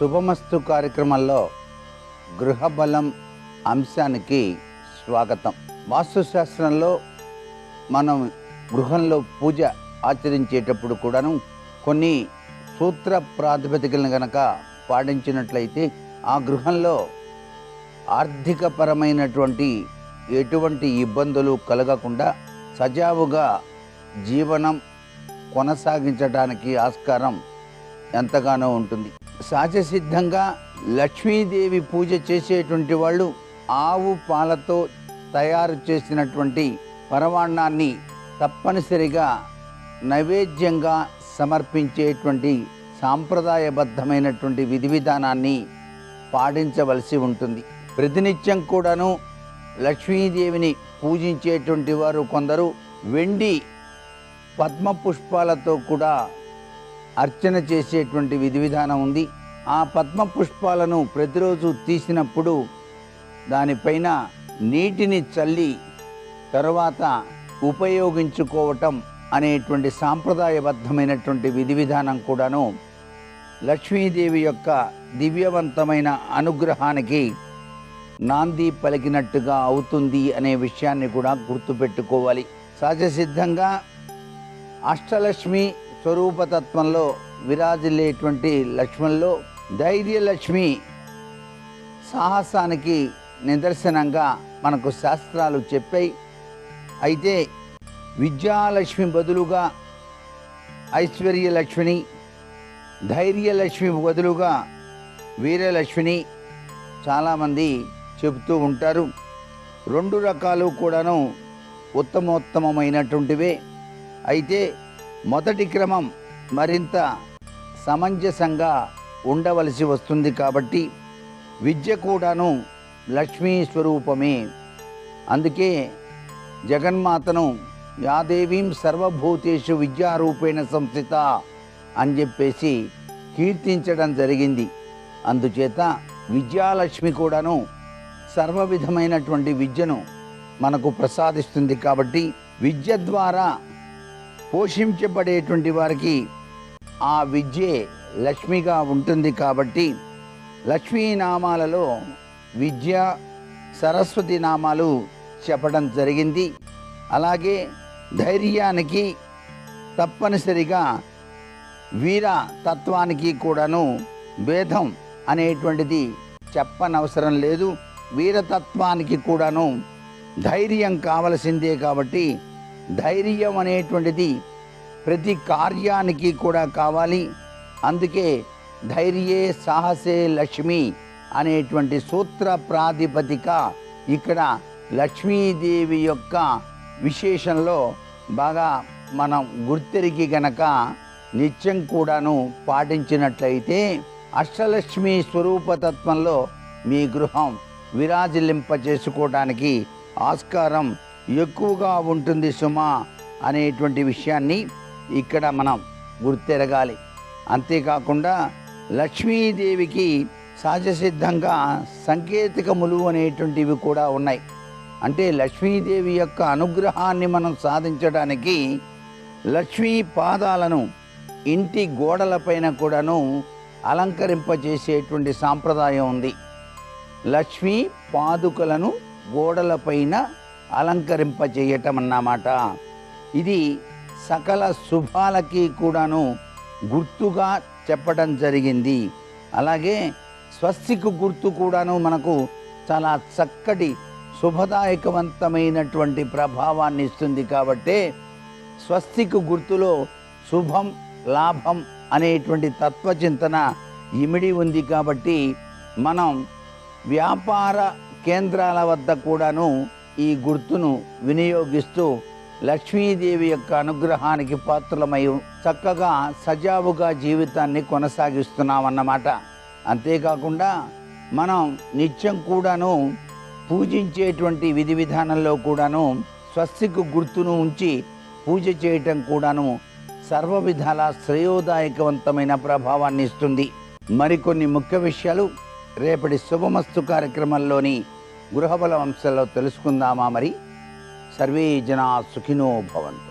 శుభమస్తు కార్యక్రమంలో గృహబలం అంశానికి స్వాగతం. వాస్తుశాస్త్రంలో మనం గృహంలో పూజ ఆచరించేటప్పుడు కూడాను కొన్ని సూత్ర ప్రాతిపదికలను గనక పాటించినట్లయితే ఆ గృహంలో ఆర్థికపరమైనటువంటి ఎటువంటి ఇబ్బందులు కలగకుండా సజావుగా జీవనం కొనసాగించడానికి ఆస్కారం ఎంతగానో ఉంటుంది. సహజసిద్ధంగా లక్ష్మీదేవి పూజ చేసేటువంటి వాళ్ళు ఆవు పాలతో తయారు చేసినటువంటి పరమాన్నాన్ని తప్పనిసరిగా నైవేద్యంగా సమర్పించేటువంటి సాంప్రదాయబద్ధమైనటువంటి విధి విధానాన్ని పాటించవలసి ఉంటుంది. ప్రతినిత్యం కూడాను లక్ష్మీదేవిని పూజించేటువంటి వారు కొందరు వెండి పద్మ పుష్పాలతో కూడా అర్చన చేసేటువంటి విధి విధానం ఉంది. ఆ పద్మ పుష్పాలను ప్రతిరోజు తీసినప్పుడు దానిపైన నీటిని చల్లి తర్వాత ఉపయోగించుకోవటం అనేటువంటి సాంప్రదాయబద్ధమైనటువంటి విధి విధానం కూడాను లక్ష్మీదేవి యొక్క దివ్యవంతమైన అనుగ్రహానికి నాంది పలికినట్టుగా అవుతుంది అనే విషయాన్ని కూడా గుర్తుపెట్టుకోవాలి. సహజసిద్ధంగా అష్టలక్ష్మి స్వరూపతత్వంలో విరాజిల్లేటువంటి లక్ష్మణుల్లో ధైర్యలక్ష్మి సాహసానికి నిదర్శనంగా మనకు శాస్త్రాలు చెప్పాయి. అయితే విద్యాలక్ష్మి బదులుగా ఐశ్వర్యలక్ష్మిని, ధైర్యలక్ష్మి బదులుగా వీరలక్ష్మిని చాలామంది చెబుతూ ఉంటారు. రెండు రకాలు కూడాను ఉత్తమోత్తమైనటువంటివే. అయితే మొదటి క్రమం మరింత సమంజసంగా ఉండవలసి వస్తుంది. కాబట్టి విద్య కూడాను లక్ష్మీ స్వరూపమే. అందుకే జగన్మాతను యాదేవీం సర్వభూతేషు విద్యారూపేణ సంస్థిత అని చెప్పేసి కీర్తించడం జరిగింది. అందుచేత విద్యాలక్ష్మి కూడాను సర్వ విధమైనటువంటి విద్యను మనకు ప్రసాదిస్తుంది. కాబట్టి విద్య ద్వారా పోషించబడేటువంటి వారికి ఆ విద్యే లక్ష్మిగా ఉంటుంది. కాబట్టి లక్ష్మీ నామాలలో విద్య, సరస్వతి నామాలు చెప్పడం జరిగింది. అలాగే ధైర్యానికి తప్పనిసరిగా వీర తత్వానికి కూడాను భేదం అనేటువంటిది చెప్పనవసరం లేదు. వీరతత్వానికి కూడాను ధైర్యం కావలసిందే. కాబట్టి ధైర్యం అనేటువంటిది ప్రతి కార్యానికి కూడా కావాలి. అందుకే ధైర్యే సాహసే లక్ష్మి అనేటువంటి సూత్ర ప్రాతిపదిక ఇక్కడ లక్ష్మీదేవి యొక్క విశేషంలో బాగా మనం గుర్తెరిగి గనక నిత్యం కూడాను పాటించినట్లయితే అష్టలక్ష్మి స్వరూపతత్వంలో మీ గృహం విరాజిల్లింపజేసుకోవడానికి ఆస్కారం ఎక్కువగా ఉంటుంది సుమా అనేటువంటి విషయాన్ని ఇక్కడ మనం గుర్తెరగాలి. అంతేకాకుండా లక్ష్మీదేవికి సహజసిద్ధంగా సంకేతికములు అనేటువంటివి కూడా ఉన్నాయి. అంటే లక్ష్మీదేవి యొక్క అనుగ్రహాన్ని మనం సాధించడానికి లక్ష్మీ పాదాలను ఇంటి గోడలపైన కూడాను అలంకరింపజేసేటువంటి సాంప్రదాయం ఉంది. లక్ష్మీ పాదుకలను గోడలపైన అలంకరింపజేయటం అన్నమాట. ఇది సకల శుభాలకి కూడాను గుర్తుగా చెప్పడం జరిగింది. అలాగే స్వస్తికు గుర్తు కూడాను మనకు చాలా చక్కటి శుభదాయకవంతమైనటువంటి ప్రభావాన్ని ఇస్తుంది. కాబట్టి స్వస్తికు గుర్తులో శుభం, లాభం అనేటువంటి తత్వచింతన ఇమిడి ఉంది. కాబట్టి మనం వ్యాపార కేంద్రాల వద్ద కూడాను ఈ గుర్తును వినియోగిస్తూ లక్ష్మీదేవి యొక్క అనుగ్రహానికి పాత్రలమై చక్కగా సజావుగా జీవితాన్ని కొనసాగిస్తున్నామన్నమాట. అంతేకాకుండా మనం నిత్యం కూడాను పూజించేటువంటి విధి విధానంలో కూడాను స్వస్తికు గుర్తును ఉంచి పూజ చేయటం కూడాను సర్వ విధాల శ్రేయోదాయకవంతమైన ప్రభావాన్ని ఇస్తుంది. మరికొన్ని ముఖ్య విషయాలు రేపటి శుభమస్తు కార్యక్రమంలోని గృహబల అంశాల్లో తెలుసుకుందామా? మరి సర్వే జనా సుఖినో భవంతు.